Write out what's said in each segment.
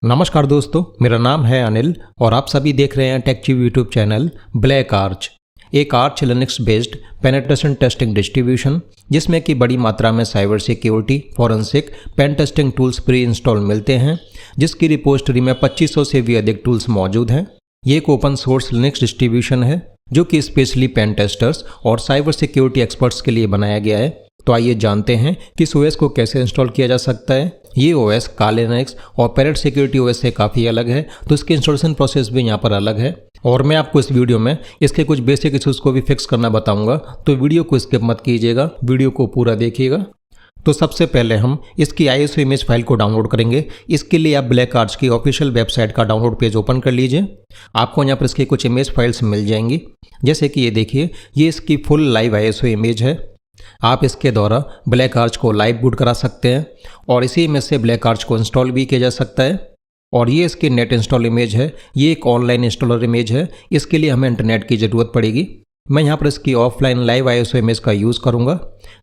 नमस्कार दोस्तों, मेरा नाम है अनिल और आप सभी देख रहे हैं टेक्चीव यूट्यूब चैनल ब्लैक आर्च। एक Arch Linux based penetration testing distribution जिसमें कि बड़ी मात्रा में cyber security forensic pen testing tools pre install मिलते हैं, जिसकी रिपोजिटरी में 2500 से भी अधिक टूल्स मौजूद हैं। ये एक ओपन सोर्स लिनक्स डिस्ट्रीब्यूशन है जो कि स्पेशली पेन टेस्टर्स और साइबर सिक्योरिटी एक्सपर्ट्स के लिए बनाया गया है। तो आइए जानते हैं कि इस ओएस को कैसे इंस्टॉल किया जा सकता है। ये ओएस काले लिनक्स और पैरेट सिक्योरिटी ओएस से काफ़ी अलग है, तो इसकी इंस्टॉलेशन प्रोसेस भी यहाँ पर अलग है और मैं आपको इस वीडियो में इसके कुछ बेसिक इश्यूज को भी फिक्स करना बताऊंगा। तो वीडियो को स्किप मत कीजिएगा, वीडियो को पूरा देखिएगा। तो सबसे पहले हम इसकी ISO इमेज फाइल को डाउनलोड करेंगे। इसके लिए आप ब्लैक आर्च की ऑफिशियल वेबसाइट का डाउनलोड पेज ओपन कर लीजिए। आपको यहाँ पर इसकी कुछ इमेज फाइल्स मिल जाएंगी, जैसे कि ये देखिए, ये इसकी फुल लाइव ISO इमेज है। आप इसके द्वारा ब्लैक आर्च को लाइव बूट करा सकते हैं और इसी इमेज से ब्लैक आर्च को इंस्टॉल भी किया जा सकता है। और ये इसकी नेट इंस्टॉल इमेज है, ये एक ऑनलाइन इंस्टॉलर इमेज है। इसके लिए हमें इंटरनेट की ज़रूरत पड़ेगी। मैं यहाँ पर इसकी ऑफलाइन लाइव ISO इमेज का यूज़ करूँगा,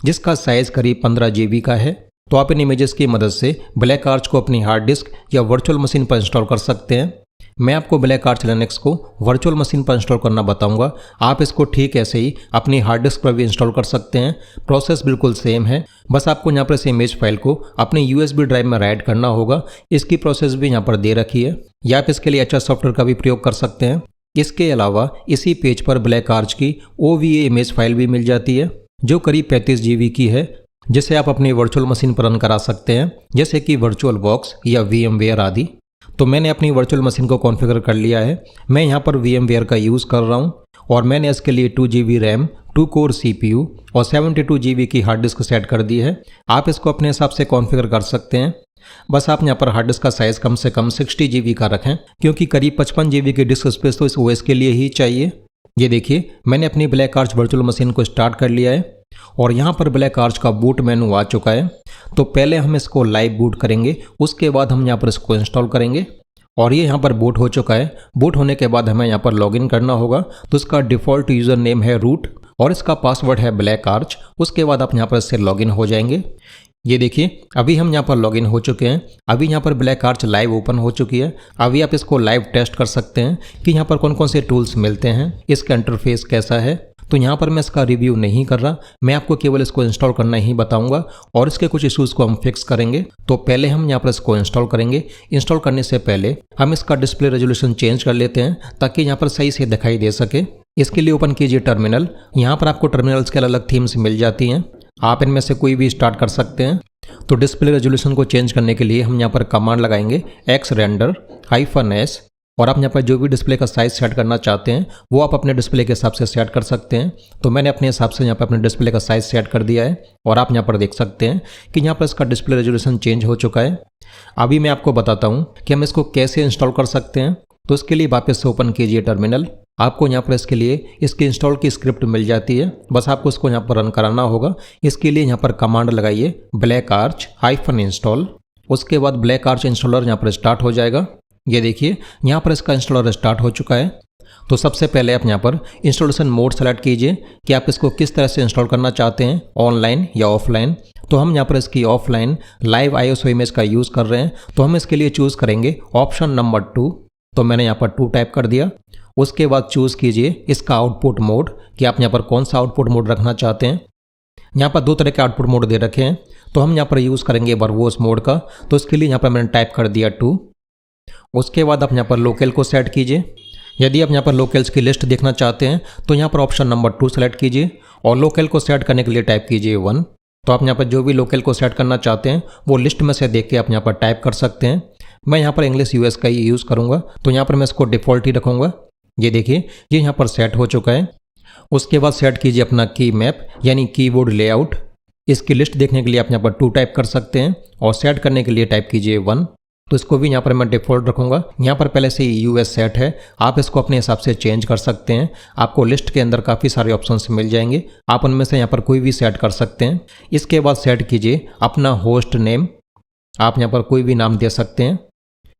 जिसका साइज़ करीब 15 GB का है। तो आप इन इमेजेस की मदद से ब्लैक आर्च को अपनी हार्ड डिस्क या वर्चुअल मशीन पर इंस्टॉल कर सकते हैं। मैं आपको ब्लैक आर्च लिनक्स को वर्चुअल मशीन पर इंस्टॉल करना बताऊंगा। आप इसको ठीक ऐसे ही अपनी हार्ड डिस्क पर भी इंस्टॉल कर सकते हैं। प्रोसेस बिल्कुल सेम है, बस आपको यहाँ पर इस इमेज फाइल को अपनी USB ड्राइव में राइट करना होगा। इसकी प्रोसेस भी यहाँ पर दे रखी है, या आप इसके लिए HS सॉफ्टवेयर का भी प्रयोग कर सकते हैं। इसके अलावा इसी पेज पर ब्लैक आर्च की OVA इमेज फाइल भी मिल जाती है, जो करीब 35 GB की है, जिसे आप अपनी वर्चुअल मशीन पर रन करा सकते हैं, जैसे कि वर्चुअल बॉक्स या VMware आदि। तो मैंने अपनी वर्चुअल मशीन को कॉन्फ़िगर कर लिया है। मैं यहाँ पर VMware का यूज़ कर रहा हूँ और मैंने इसके लिए 2 GB रैम, 2 कोर CPU और 72 GB की हार्ड डिस्क सेट कर दी है। आप इसको अपने हिसाब से कॉन्फ़िगर कर सकते हैं। बस आप यहाँ पर हार्ड डिस्क का साइज़ कम से कम 60 GB का रखें, क्योंकि करीब 55 GB की डिस्क स्पेस तो इस OS के लिए ही चाहिए। ये देखिए, मैंने अपनी ब्लैक आर्च वर्चुअल मशीन को स्टार्ट कर लिया है और यहाँ पर ब्लैक आर्च का बूट मेनू आ चुका है। तो पहले हम इसको लाइव बूट करेंगे, उसके बाद हम यहाँ पर इसको इंस्टॉल करेंगे। और ये यहाँ पर बूट हो चुका है। बूट होने के बाद हमें यहाँ पर लॉगिन करना होगा। तो इसका डिफ़ॉल्ट यूज़र नेम है रूट और इसका पासवर्ड है ब्लैक आर्च। उसके बाद आप यहाँ पर इससे लॉगिन हो जाएंगे। ये देखिए, अभी हम यहाँ पर लॉगिन हो चुके हैं। अभी यहाँ पर ब्लैक आर्च लाइव ओपन हो चुकी है। अभी आप इसको लाइव टेस्ट कर सकते हैं कि यहाँ पर कौन कौन से टूल्स मिलते हैं, इसका इंटरफेस कैसा है। तो यहाँ पर मैं इसका रिव्यू नहीं कर रहा, मैं आपको केवल इसको इंस्टॉल करना ही बताऊंगा और इसके कुछ इश्यूज़ को हम फिक्स करेंगे। तो पहले हम यहाँ पर इसको इंस्टॉल करेंगे। इंस्टॉल करने से पहले हम इसका डिस्प्ले रेजोल्यूशन चेंज कर लेते हैं, ताकि यहाँ पर सही से दिखाई दे सके। इसके लिए ओपन कीजिए टर्मिनल। यहाँ पर आपको टर्मिनल्स के अलग थीम्स मिल जाती हैं, आप इनमें से कोई भी स्टार्ट कर सकते हैं। तो डिस्प्ले रेजोल्यूशन को चेंज करने के लिए हम यहाँ पर कमांड लगाएंगे xrender-s और आप यहाँ पर जो भी डिस्प्ले का साइज़ सेट करना चाहते हैं वो आप अपने डिस्प्ले के हिसाब से सेट कर सकते हैं। तो मैंने अपने हिसाब से यहाँ पर अपने डिस्प्ले का साइज़ सेट कर दिया है और आप यहाँ पर देख सकते हैं कि यहाँ पर इसका डिस्प्ले रेजोल्यूशन चेंज हो चुका है। अभी मैं आपको बताता हूँ कि हम इसको कैसे इंस्टॉल कर सकते हैं। तो इसके लिए वापस से ओपन कीजिए टर्मिनल। आपको यहाँ पर इसके लिए इसकी इंस्टॉल की स्क्रिप्ट मिल जाती है, बस आपको इसको यहाँ पर रन कराना होगा। इसके लिए यहाँ पर कमांड लगाइए ब्लैक आर्च-इंस्टॉल। उसके बाद ब्लैक आर्च इंस्टॉलर यहाँ पर स्टार्ट हो जाएगा। ये देखिए, यहाँ पर इसका इंस्टॉलर स्टार्ट हो चुका है। तो सबसे पहले आप यहाँ पर इंस्टॉलेशन मोड सेलेक्ट कीजिए कि आप इसको किस तरह से इंस्टॉल करना चाहते हैं, ऑनलाइन या ऑफलाइन। तो हम यहाँ पर इसकी ऑफलाइन लाइव ISO इमेज का यूज़ कर रहे हैं, तो हम इसके लिए चूज़ करेंगे ऑप्शन नंबर 2। तो मैंने यहाँ पर 2 टाइप कर दिया। उसके बाद चूज़ कीजिए इसका आउटपुट मोड कि आप यहाँ पर कौन सा आउटपुट मोड रखना चाहते हैं। यहाँ पर 2 तरह के आउटपुट मोड दे रखे हैं, तो हम यहाँ पर यूज़ करेंगे वर्बोस मोड का। तो इसके लिए यहाँ पर मैंने टाइप कर दिया 2। उसके बाद आप यहाँ पर लोकल को सेट कीजिए। यदि आप यहाँ पर लोकल्स की लिस्ट देखना चाहते हैं तो यहाँ पर ऑप्शन नंबर 2 सेलेक्ट कीजिए और लोकल को सेट करने के लिए टाइप कीजिए 1। तो आप यहाँ पर जो भी लोकल को सेट करना चाहते हैं वो लिस्ट में से देख के आप यहाँ पर टाइप कर सकते हैं। मैं यहाँ पर इंग्लिश US का ही यूज़ करूँगा, तो यहाँ पर मैं इसको डिफ़ॉल्ट ही रखूँगा। ये देखिए, ये यहाँ पर सेट हो चुका है। उसके बाद सेट कीजिए अपना की मैप यानी कीबोर्ड लेआउट। इसकी लिस्ट देखने के लिए आप यहाँ पर 2 टाइप कर सकते हैं और सेट करने के लिए टाइप कीजिए 1। तो इसको भी यहाँ पर मैं डिफ़ॉल्ट रखूँगा। यहाँ पर पहले से ही US सेट है, आप इसको अपने हिसाब से चेंज कर सकते हैं। आपको लिस्ट के अंदर काफ़ी सारे ऑप्शंस मिल जाएंगे, आप उनमें से यहाँ पर कोई भी सेट कर सकते हैं। इसके बाद सेट कीजिए अपना होस्ट नेम, आप यहाँ पर कोई भी नाम दे सकते हैं।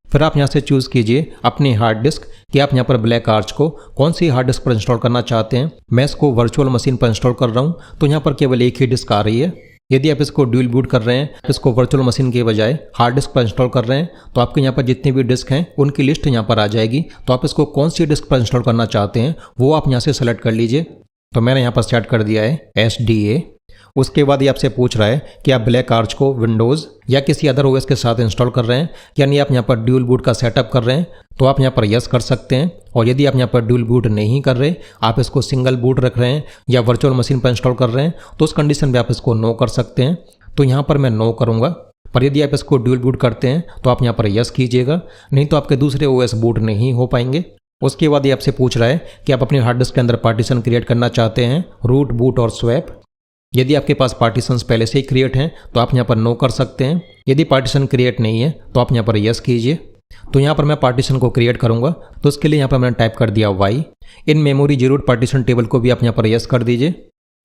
फिर आप यहाँ से चूज़ कीजिए अपनी हार्ड डिस्क कि आप यहाँ पर ब्लैक आर्च को कौन सी हार्ड डिस्क पर इंस्टॉल करना चाहते हैं। मैं इसको वर्चुअल मशीन पर इंस्टॉल कर रहा हूँ, तो यहाँ पर केवल एक ही डिस्क आ रही है। यदि आप इसको ड्यूल बूट कर रहे हैं, इसको वर्चुअल मशीन के बजाय हार्ड डिस्क पर इंस्टॉल कर रहे हैं, तो आपके यहाँ पर जितनी भी डिस्क हैं उनकी लिस्ट यहाँ पर आ जाएगी। तो आप इसको कौन सी डिस्क पर इंस्टॉल करना चाहते हैं वो आप यहाँ से सेलेक्ट कर लीजिए। तो मैंने यहाँ पर सेट कर दिया है SDA। उसके बाद ये आपसे पूछ रहा है कि आप ब्लैक आर्च को विंडोज़ या किसी अदर OS के साथ इंस्टॉल कर रहे हैं, यानी आप यहाँ पर ड्यूल बूट का सेटअप कर रहे हैं, तो आप यहाँ पर यस कर सकते हैं। और यदि आप यहाँ पर ड्यूल बूट नहीं कर रहे, आप इसको सिंगल बूट रख रहे हैं या वर्चुअल मशीन पर इंस्टॉल कर रहे हैं, तो उस कंडीशन में आप इसको नो कर सकते हैं। तो यहाँ पर मैं नो करूँगा। पर यदि आप इसको ड्यूल बूट करते हैं तो आप यहाँ पर यस कीजिएगा, नहीं तो आपके दूसरे OS बूट नहीं हो पाएंगे। उसके बाद ये आपसे पूछ रहा है कि आप अपने हार्ड डिस्क के अंदर पार्टीशन क्रिएट करना चाहते हैं, रूट, बूट और स्वैप। यदि आपके पास पार्टीशंस पहले से ही क्रिएट हैं तो आप यहाँ पर नो कर सकते हैं। यदि पार्टीशन क्रिएट नहीं है तो आप यहाँ पर यस कीजिए। तो यहाँ पर मैं पार्टीशन को क्रिएट करूँगा, तो उसके लिए यहाँ पर मैंने टाइप कर दिया Y। In memory zero partition table को भी आप यहाँ पर यस कर दीजिए।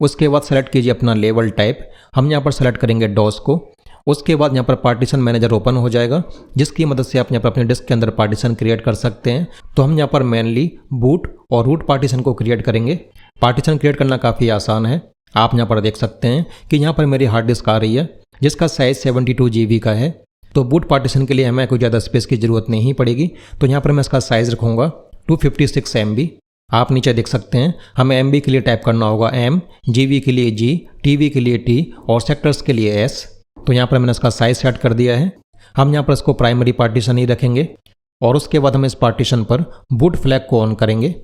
उसके बाद सेलेक्ट कीजिए अपना लेवल टाइप, हम यहाँ पर सेलेक्ट करेंगे डॉस को। उसके बाद यहाँ पर पार्टीशन मैनेजर ओपन हो जाएगा, जिसकी मदद से आप यहाँ पर अपने डिस्क के अंदर पार्टीशन क्रिएट कर सकते हैं। तो हम यहाँ पर मेनली बूट और रूट पार्टीशन को क्रिएट करेंगे। पार्टीशन क्रिएट करना काफ़ी आसान है। आप यहाँ पर देख सकते हैं कि यहाँ पर मेरी हार्ड डिस्क आ रही है जिसका साइज़ 72 GB का है। तो बूट पार्टीशन के लिए हमें कोई ज़्यादा स्पेस की ज़रूरत नहीं पड़ेगी। तो यहाँ पर मैं इसका साइज़ रखूँगा 256 MB। आप नीचे देख सकते हैं हमें MB के लिए टाइप करना होगा M, GB के लिए G, TB के लिए T और सेक्टर्स के लिए S। तो यहाँ पर मैंने इसका साइज़ सेट कर दिया है। हम यहाँ पर इसको प्राइमरी पार्टीशन ही रखेंगे और उसके बाद हम इस पार्टीशन पर बूट फ्लैग को ऑन करेंगे।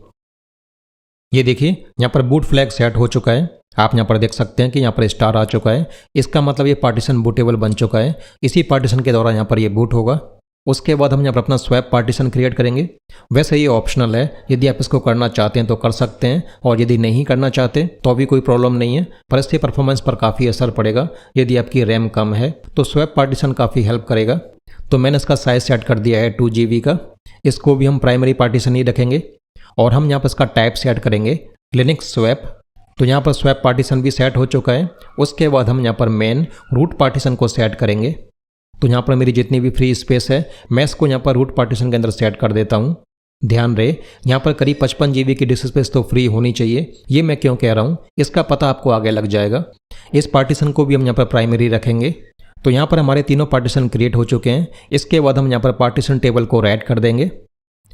ये देखिए यहाँ पर बूट फ्लैग सेट हो चुका है। आप यहाँ पर देख सकते हैं कि यहाँ पर स्टार आ चुका है। इसका मतलब ये पार्टीशन बूटेबल बन चुका है। इसी पार्टीशन के दौरान यहाँ पर ये बूट होगा। उसके बाद हम यहाँ पर अपना स्वैप पार्टीशन क्रिएट करेंगे। वैसे ये ऑप्शनल है, यदि आप इसको करना चाहते हैं तो कर सकते हैं और यदि नहीं करना चाहते तो भी कोई प्रॉब्लम नहीं है, पर इससे परफॉर्मेंस पर काफ़ी असर पड़ेगा। यदि आपकी रैम कम है तो स्वैप पार्टीशन काफ़ी हेल्प करेगा। तो मैंने इसका साइज सेट कर दिया है 2 GB का। इसको भी हम प्राइमरी पार्टीशन ही रखेंगे और हम यहाँ पर इसका टाइप सेट करेंगे लिनक्स स्वैप। तो यहाँ पर स्वैप पार्टीशन भी सेट हो चुका है। उसके बाद हम यहाँ पर मेन रूट पार्टीशन को सेट करेंगे। तो यहाँ पर मेरी जितनी भी फ्री स्पेस है मैं इसको यहाँ पर रूट पार्टीशन के अंदर सेट कर देता हूँ। ध्यान रहे यहाँ पर करीब 55 GB की डिस्क स्पेस तो फ्री होनी चाहिए। ये मैं क्यों कह रहा हूँ इसका पता आपको आगे लग जाएगा। इस पार्टीशन को भी हम यहाँ पर प्राइमरी रखेंगे। तो यहाँ पर हमारे तीनों पार्टीशन क्रिएट हो चुके हैं। इसके बाद हम यहाँ पर पार्टीशन टेबल को रैट कर देंगे।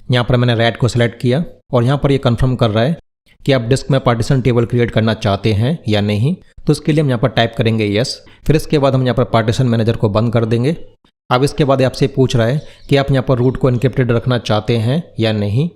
यहाँ पर मैंने रैट को सिलेक्ट किया और यहाँ पर ये कंफर्म कर रहा है कि आप डिस्क में पार्टीशन टेबल क्रिएट करना चाहते हैं या नहीं। तो इसके लिए हम यहाँ पर टाइप करेंगे यस। फिर इसके बाद हम यहाँ पर पार्टीशन मैनेजर को बंद कर देंगे। अब इसके बाद आपसे पूछ रहा है कि आप यहाँ पर रूट को इनक्रिप्टेड रखना चाहते हैं या नहीं।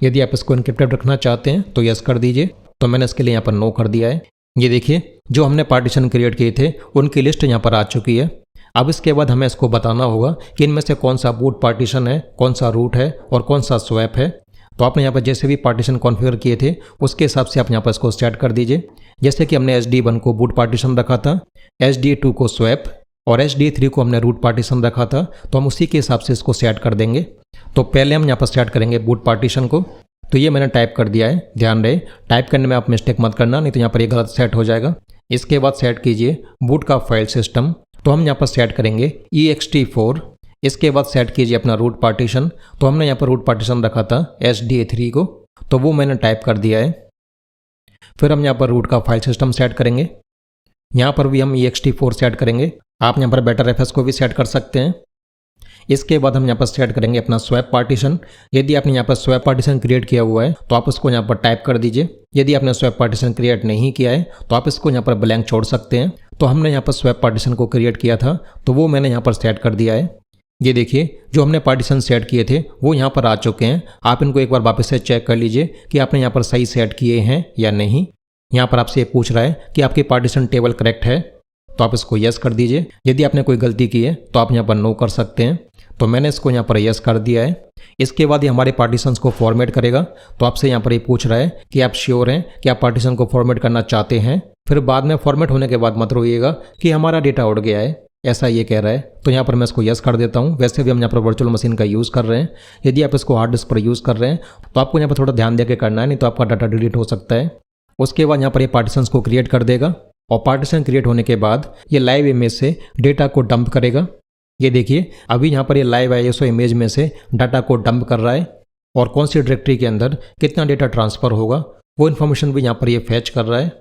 यदि आप इसको इनक्रिप्टेड रखना चाहते हैं तो यस कर दीजिए। तो मैंने इसके लिए यहाँ पर नो कर दिया है। ये देखिए जो हमने पार्टीशन क्रिएट किए थे उनकी लिस्ट यहाँ पर आ चुकी है। अब इसके बाद हमें इसको बताना होगा कि इनमें से कौन सा बूट पार्टीशन है, कौन सा रूट है और कौन सा स्वैप है। तो आपने यहाँ पर जैसे भी पार्टीशन कॉन्फ़िगर किए थे उसके हिसाब से आप यहाँ पर इसको सेट कर दीजिए। जैसे कि हमने SD1 को बूट पार्टीशन रखा था, SD2 को स्वैप और SD3 को हमने रूट पार्टीशन रखा था, तो हम उसी के हिसाब से इसको सेट कर देंगे। तो पहले हम यहाँ पर सेट करेंगे बूट पार्टीशन को। तो ये मैंने टाइप कर दिया है। ध्यान रहे टाइप करने में आप मिस्टेक मत करना, नहीं तो यहाँ पर ये गलत सेट हो जाएगा। इसके बाद सेट कीजिए बूट का फाइल सिस्टम। तो हम यहाँ पर सेट करेंगे ext4। इसके बाद सेट कीजिए अपना रूट पार्टीशन। तो हमने यहाँ पर रूट पार्टीशन रखा था SDA3 को, तो वो मैंने टाइप कर दिया है। फिर हम यहाँ पर रूट का फाइल सिस्टम सेट करेंगे। यहाँ पर भी हम ext4 सेट करेंगे। आप यहाँ पर BetterFS को भी सेट कर सकते हैं। इसके बाद हम यहाँ पर सेट करेंगे अपना स्वैप पार्टीशन। यदि आपने यहाँ पर स्वैप पार्टीशन क्रिएट किया हुआ है तो आप उसको यहाँ पर टाइप कर दीजिए। यदि आपने स्वैप पार्टीशन क्रिएट नहीं किया है तो आप इसको यहाँ पर ब्लैंक छोड़ सकते हैं। तो हमने यहाँ पर स्वैप पार्टीशन को क्रिएट किया था, तो वो मैंने यहाँ पर सेट कर दिया है। ये देखिए जो हमने पार्टीशन सेट किए थे वो यहाँ पर आ चुके हैं। आप इनको एक बार वापस से चेक कर लीजिए कि आपने यहाँ पर सही सेट किए हैं या नहीं। यहाँ पर आपसे पूछ रहा है कि आपकी पार्टीशन टेबल करेक्ट है, तो आप इसको यस कर दीजिए। यदि आपने कोई गलती की है तो आप यहाँ पर नो कर सकते हैं। तो मैंने इसको यहाँ पर यस कर दिया है। इसके बाद ये हमारे पार्टीशंस को फॉर्मेट करेगा। तो आपसे यहाँ पर ये पूछ रहा है कि आप श्योर हैं कि आप पार्टीशन को फॉर्मेट करना चाहते हैं। फिर बाद में फॉर्मेट होने के बाद मत रोइएगा कि हमारा डेटा उड़ गया है, ऐसा ये कह रहा है। तो यहाँ पर मैं इसको यस कर देता हूँ। वैसे भी हम यहाँ पर वर्चुअल मशीन का यूज़ कर रहे हैं। यदि आप इसको हार्ड डिस्क पर यूज़ कर रहे हैं तो आपको यहाँ पर थोड़ा ध्यान देकर करना है, नहीं तो आपका डाटा डिलीट हो सकता है। उसके बाद यहाँ पर ये पार्टीशंस को क्रिएट कर देगा और पार्टीशन क्रिएट होने के बाद ये लाइव इमेज से डेटा को डंप करेगा। ये देखिए अभी यहाँ पर ये लाइव ISO इमेज में से डाटा को डंप कर रहा है और कौन सी डायरेक्टरी के अंदर कितना डेटा ट्रांसफ़र होगा वो इन्फॉर्मेशन भी यहाँ पर ये फैच कर रहा है।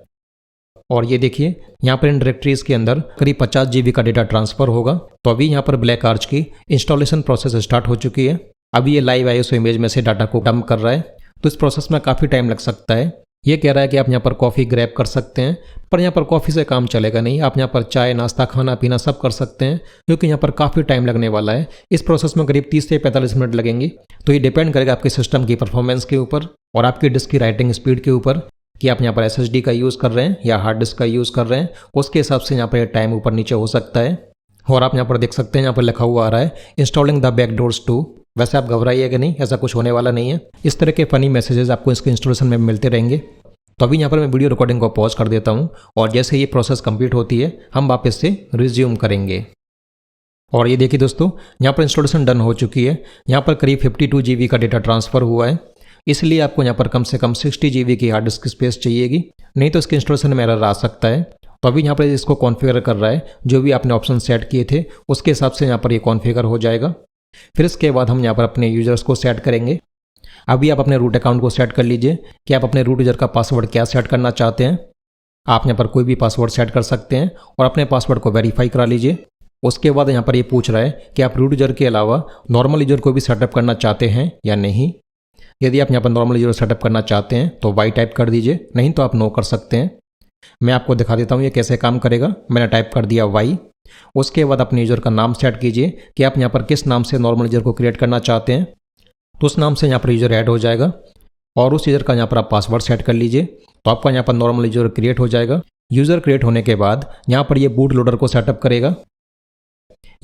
और ये देखिए यहाँ पर इन डायरेक्टरीज के अंदर करीब 50 GB का डेटा ट्रांसफर होगा। तो अभी यहाँ पर ब्लैक आर्च की इंस्टॉलेशन प्रोसेस स्टार्ट हो चुकी है। अभी ये लाइव आईएसओ इमेज में से डाटा को डंप कर रहा है, तो इस प्रोसेस में काफ़ी टाइम लग सकता है। ये कह रहा है कि आप यहाँ पर कॉफ़ी ग्रैब कर सकते हैं, पर यहाँ पर कॉफ़ी से काम चलेगा नहीं। आप यहाँ पर चाय, नाश्ता, खाना पीना सब कर सकते हैं, क्योंकि यहाँ पर काफ़ी टाइम लगने वाला है। इस प्रोसेस में करीब 30 से 45 मिनट लगेंगे। तो ये डिपेंड करेगा आपके सिस्टम की परफॉर्मेंस के ऊपर और आपकी डिस्क की राइटिंग स्पीड के ऊपर कि आप यहाँ पर SSD का यूज़ कर रहे हैं या हार्ड डिस्क का यूज़ कर रहे हैं। उसके हिसाब से यहाँ पर टाइम ऊपर नीचे हो सकता है। और आप यहाँ पर देख सकते हैं, यहाँ पर लिखा हुआ आ रहा है इंस्टॉलिंग द बैकडोर्स टू। वैसे आप घबराइएगा नहीं, ऐसा कुछ होने वाला नहीं है। इस तरह के फनी मैसेजेस आपको इसके इंस्टॉलेशन में मिलते रहेंगे। तो अभी यहाँ पर मैं वीडियो रिकॉर्डिंग को पॉज कर देता हूँ और जैसे ये प्रोसेस कंप्लीट होती है हम वापस से रिज्यूम करेंगे। और ये देखिए दोस्तों, यहाँ पर इंस्टॉलेशन डन हो चुकी है। यहाँ पर करीब 52 GB का डेटा ट्रांसफ़र हुआ है, इसलिए आपको यहाँ पर कम से कम 60 GB की हार्ड डिस्क स्पेस चाहिएगी, नहीं तो इसके इंस्टॉलेशन में एरर आ सकता है। तो अभी यहाँ पर इसको कॉन्फ़िगर कर रहा है, जो भी आपने ऑप्शन सेट किए थे उसके हिसाब से यहाँ पर ये कॉन्फ़िगर हो जाएगा। फिर इसके बाद हम यहाँ पर अपने यूजर्स को सेट करेंगे। अभी आप अपने रूट अकाउंट को सेट कर लीजिए कि आप अपने रूट यूजर का पासवर्ड क्या सेट करना चाहते हैं। आप यहाँ पर कोई भी पासवर्ड सेट कर सकते हैं और अपने पासवर्ड को वेरीफाई करा लीजिए। उसके बाद यहाँ पर ये पूछ रहा है कि आप रूट यूजर के अलावा नॉर्मल यूजर को भी सेटअप करना चाहते हैं या नहीं। यदि आप यहाँ पर नॉर्मल यूजर सेटअप करना चाहते हैं तो वाई टाइप कर दीजिए, नहीं तो आप नो कर सकते हैं। मैं आपको दिखा देता हूँ ये कैसे काम करेगा। मैंने टाइप कर दिया वाई। उसके बाद अपने यूजर का नाम सेट कीजिए कि आप यहाँ पर किस नाम से नॉर्मल यूजर को क्रिएट करना चाहते हैं, तो उस नाम से यहाँ पर यूजर ऐड हो जाएगा और उस यूजर का यहाँ पर आप पासवर्ड सेट कर लीजिए, तो आपका यहाँ पर नॉर्मल यूजर क्रिएट हो जाएगा। यूजर क्रिएट होने के बाद यहाँ पर ये बूट लोडर को सेटअप करेगा,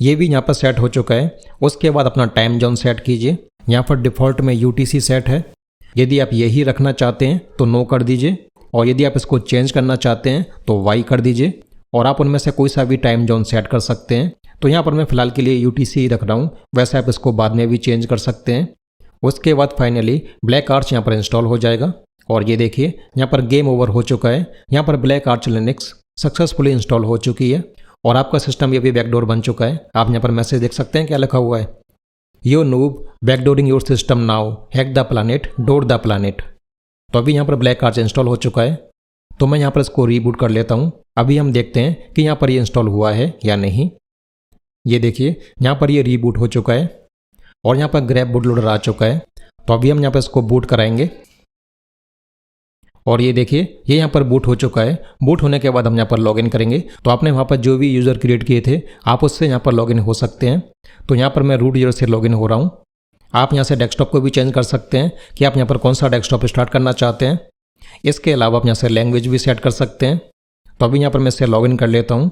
ये भी यहाँ पर सेट हो चुका है। उसके बाद अपना टाइम जोन सेट कीजिए। यहाँ पर डिफ़ॉल्ट में UTC सेट है, यदि आप यही रखना चाहते हैं तो नो कर दीजिए, और यदि आप इसको चेंज करना चाहते हैं तो वाई कर दीजिए, और आप उनमें से कोई सा भी टाइम जोन सेट कर सकते हैं। तो यहाँ पर मैं फिलहाल के लिए UTC ही रख रहा हूँ, वैसे आप इसको बाद में भी चेंज कर सकते हैं। उसके बाद फाइनली ब्लैक आर्च यहाँ पर इंस्टॉल हो जाएगा और ये देखिए यहाँ पर गेम ओवर हो चुका है। यहाँ पर black arch Linux successfully install हो चुकी है और आपका सिस्टम ये भी बैकडोर बन चुका है। आप यहाँ पर मैसेज देख सकते हैं क्या लिखा हुआ है, yo noob backdooring your system now, hack the planet, door the planet. तो अभी यहाँ पर ब्लैक आर्च इंस्टॉल हो चुका है, तो मैं यहाँ पर इसको रीबूट कर लेता हूँ। अभी हम देखते हैं कि यहाँ पर ये इंस्टॉल हुआ है या नहीं। ये देखिए यहाँ पर ये रीबूट हो चुका है और यहाँ पर ग्रैब बूट लोडर आ चुका है। तो अभी हम यहाँ पर इसको बूट कराएंगे और ये देखिए ये यहाँ पर बूट हो चुका है। बूट होने के बाद हम यहाँ पर लॉगिन करेंगे। तो आपने वहाँ पर जो भी यूज़र क्रिएट किए थे आप उससे यहाँ पर लॉगिन हो सकते हैं। तो यहाँ पर मैं रूट यूज़र से लॉगिन हो रहा हूँ। आप यहाँ से डेस्कटॉप को भी चेंज कर सकते हैं कि आप यहाँ पर कौन सा डेस्कटॉप स्टार्ट करना चाहते हैं। इसके अलावा आप यहाँ से लैंग्वेज भी सेट कर सकते हैं। तो अभी यहाँ पर मैं इससे लॉगिन कर लेता हूँ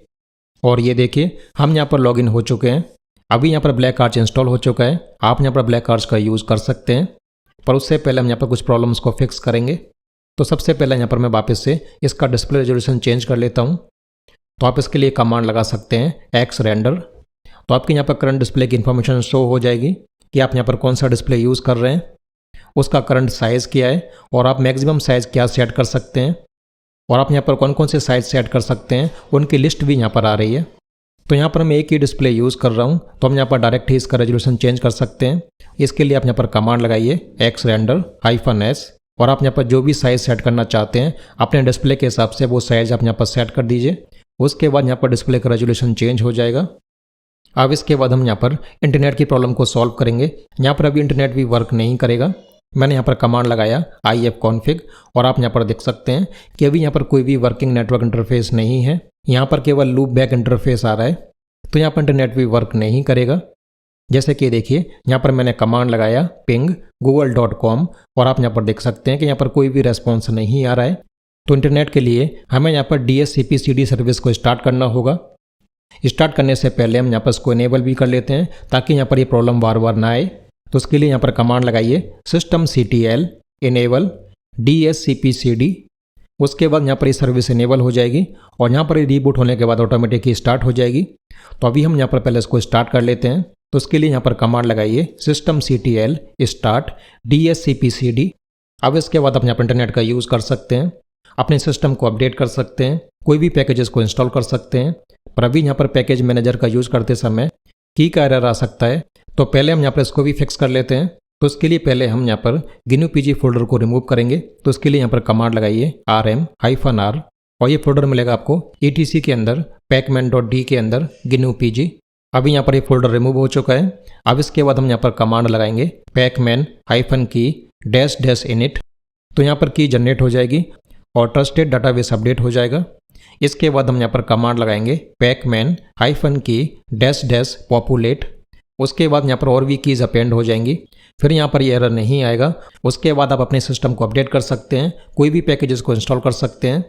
और ये देखिए हम यहाँ पर लॉगिन हो चुके हैं। अभी यहाँ पर ब्लैक आर्च इंस्टॉल हो चुका है। आप यहाँ पर ब्लैक आर्च का यूज़ कर सकते हैं, पर उससे पहले हम यहाँ पर कुछ प्रॉब्लम्स को फिक्स करेंगे। तो सबसे पहले यहाँ पर मैं वापस से इसका डिस्प्ले रेजोल्यूशन चेंज कर लेता हूँ। तो आप इसके लिए कमांड लगा सकते हैं एक्स रेंडर। तो आपके यहाँ पर करंट डिस्प्ले की इन्फॉर्मेशन शो हो जाएगी कि आप यहाँ पर कौन सा डिस्प्ले यूज़ कर रहे हैं, उसका करंट साइज़ क्या है और आप मैक्सिमम साइज़ क्या सेट कर सकते हैं, और आप यहाँ पर कौन कौन से साइज़ सेट कर सकते हैं उनकी लिस्ट भी यहाँ पर आ रही है। तो यहाँ पर मैं एक ही डिस्प्ले यूज़ कर रहा हूँ, तो हम यहाँ पर डायरेक्ट ही इसका रेजोल्यूशन चेंज कर सकते हैं। इसके लिए आप यहाँ पर कमांड लगाइए एक्स रेंडर -s, और आप यहाँ पर जो भी साइज़ सेट करना चाहते हैं अपने डिस्प्ले के हिसाब से वो साइज़ आप यहाँ पर सेट कर दीजिए। उसके बाद यहाँ पर डिस्प्ले का रेजोल्यूशन चेंज हो जाएगा। अब इसके बाद हम यहाँ पर इंटरनेट की प्रॉब्लम को सॉल्व करेंगे। यहाँ पर अभी इंटरनेट भी वर्क नहीं करेगा। मैंने यहाँ पर कमांड लगाया ifconfig और आप यहाँ पर देख सकते हैं कि अभी यहाँ पर कोई भी वर्किंग नेटवर्क इंटरफेस नहीं है। यहाँ पर केवल लूप बैक इंटरफेस आ रहा है, तो यहाँ पर इंटरनेट भी वर्क नहीं करेगा। जैसे कि देखिए यहाँ पर मैंने कमांड लगाया पिंग google.com और आप यहाँ पर देख सकते हैं कि यहाँ पर कोई भी रेस्पॉन्स नहीं आ रहा है। तो इंटरनेट के लिए हमें यहाँ पर DHCP/CD सर्विस को स्टार्ट करना होगा। स्टार्ट करने से पहले हम यहाँ पर इसको इनेबल भी कर लेते हैं ताकि यहाँ पर ये प्रॉब्लम बार बार ना आए। तो उसके लिए यहाँ पर कमांड लगाइए systemctl enable DHCP/CD। उसके बाद यहाँ पर ये सर्विस इनेबल हो जाएगी और यहाँ पर रीबूट होने के बाद ऑटोमेटिक ही स्टार्ट हो जाएगी। तो अभी हम यहाँ पर पहले इसको स्टार्ट कर लेते हैं। तो उसके लिए यहाँ पर कमांड लगाइए systemctl start DHCP/CD। अब इसके बाद आप यहाँ पर इंटरनेट का यूज़ कर सकते हैं, अपने सिस्टम को अपडेट कर सकते हैं, कोई भी पैकेजेस को इंस्टॉल कर सकते हैं। पर अभी यहाँ पर पैकेज मैनेजर का यूज़ करते समय की का एरर आ सकता है, तो पहले हम यहाँ पर इसको भी फिक्स कर लेते हैं। तो उसके लिए पहले हम यहाँ पर GNU PG फोल्डर को रिमूव करेंगे। तो उसके लिए यहाँ पर कमांड लगाइए rm-r और ये फोल्डर मिलेगा आपको ETC के अंदर pacman.d के अंदर GNU-PG। अभी यहाँ पर ये फोल्डर रिमूव हो चुका है। अब इसके बाद हम यहाँ पर कमांड लगाएंगे pacman-key-init। तो यहाँ पर की जनरेट हो जाएगी और ट्रस्टेड डाटाबेस अपडेट हो जाएगा। इसके बाद हम यहाँ पर कमांड लगाएंगे pacman-key-populate। उसके बाद यहाँ पर और भी कीज़ अपेंड हो जाएंगी। फिर यहाँ पर ये एरर नहीं आएगा। उसके बाद आप अपने सिस्टम को अपडेट कर सकते हैं, कोई भी पैकेजेस को इंस्टॉल कर सकते हैं।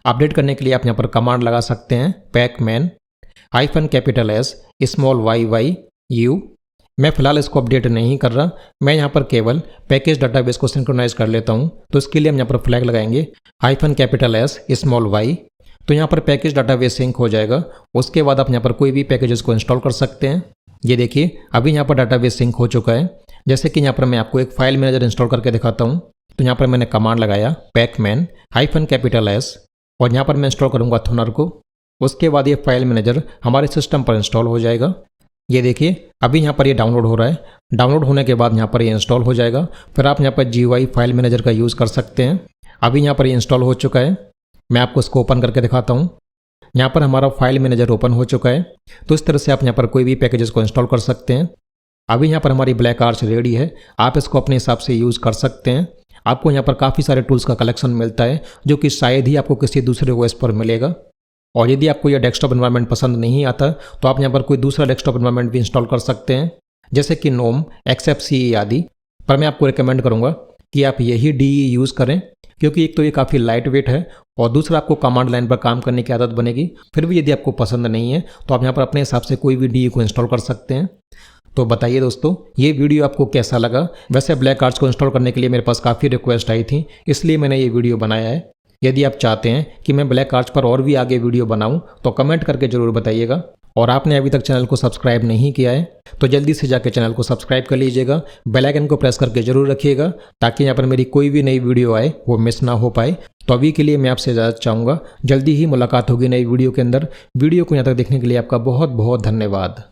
अपडेट करने के लिए आप यहाँ पर कमांड लगा सकते हैं pacman-S_YYU। मैं फिलहाल इसको अपडेट नहीं कर रहा, मैं यहाँ पर केवल पैकेज डाटाबेस को सिंक्रोनाइज कर लेता हूँ। तो इसके लिए हम यहाँ पर फ्लैग लगाएंगे -S_y। तो यहाँ पर पैकेज डाटाबेस सिंक हो जाएगा। उसके बाद आप यहाँ पर कोई भी पैकेजेस को इंस्टॉल कर सकते हैं। ये देखिए अभी यहाँ पर डाटाबेस सिंक हो चुका है। जैसे कि यहाँ पर मैं आपको एक फाइल मैनेजर इंस्टॉल करके दिखाता हूँ। तो यहाँ पर मैंने कमांड लगाया pacman-S और यहाँ पर मैं इंस्टॉल करूँगा थुनर को। उसके बाद ये फाइल मैनेजर हमारे सिस्टम पर इंस्टॉल हो जाएगा। ये देखिए अभी यहाँ पर ये डाउनलोड हो रहा है। डाउनलोड होने के बाद यहाँ पर ये इंस्टॉल हो जाएगा। फिर आप यहाँ पर GUI फाइल मैनेजर का यूज़ कर सकते हैं। अभी यहाँ पर ये इंस्टॉल हो चुका है। मैं आपको इसको ओपन करके दिखाता हूँ। यहाँ पर हमारा फाइल मैनेजर ओपन हो चुका है। तो इस तरह से आप यहाँ पर कोई भी पैकेजेस को इंस्टॉल कर सकते हैं। अभी यहाँ पर हमारी ब्लैक आर्च रेडी है। आप इसको अपने हिसाब से यूज़ कर सकते हैं। आपको यहाँ पर काफ़ी सारे टूल्स का कलेक्शन मिलता है जो कि शायद ही आपको किसी दूसरे OS पर मिलेगा। और यदि आपको यह डेस्कटॉप एनवायरनमेंट पसंद नहीं आता तो आप यहाँ पर कोई दूसरा डेस्कटॉप एनवायरनमेंट भी इंस्टॉल कर सकते हैं, जैसे कि GNOME, XFCE आदि। पर मैं आपको रिकमेंड करूँगा कि आप यही DE यूज़ करें, क्योंकि एक तो ये काफ़ी लाइट वेट है और दूसरा आपको कमांड लाइन पर काम करने की आदत बनेगी। फिर भी यदि आपको पसंद नहीं है तो आप यहाँ पर अपने हिसाब से कोई भी DE को इंस्टॉल कर सकते हैं। तो बताइए दोस्तों, ये वीडियो आपको कैसा लगा। वैसे ब्लैक आर्च को इंस्टॉल करने के लिए मेरे पास काफ़ी रिक्वेस्ट आई थी, इसलिए मैंने ये वीडियो बनाया है। यदि आप चाहते हैं कि मैं ब्लैक आर्च पर और भी आगे वीडियो बनाऊं तो कमेंट करके ज़रूर बताइएगा। और आपने अभी तक चैनल को सब्सक्राइब नहीं किया है तो जल्दी से जाकर चैनल को सब्सक्राइब कर लीजिएगा। बेल आइकन को प्रेस करके जरूर रखिएगा ताकि यहाँ पर मेरी कोई भी नई वीडियो आए वो मिस ना हो पाए। तो अभी के लिए मैं आपसे इजाज़त चाहूँगा। जल्दी ही मुलाकात होगी नई वीडियो के अंदर। वीडियो को यहाँ तक देखने के लिए आपका बहुत बहुत धन्यवाद।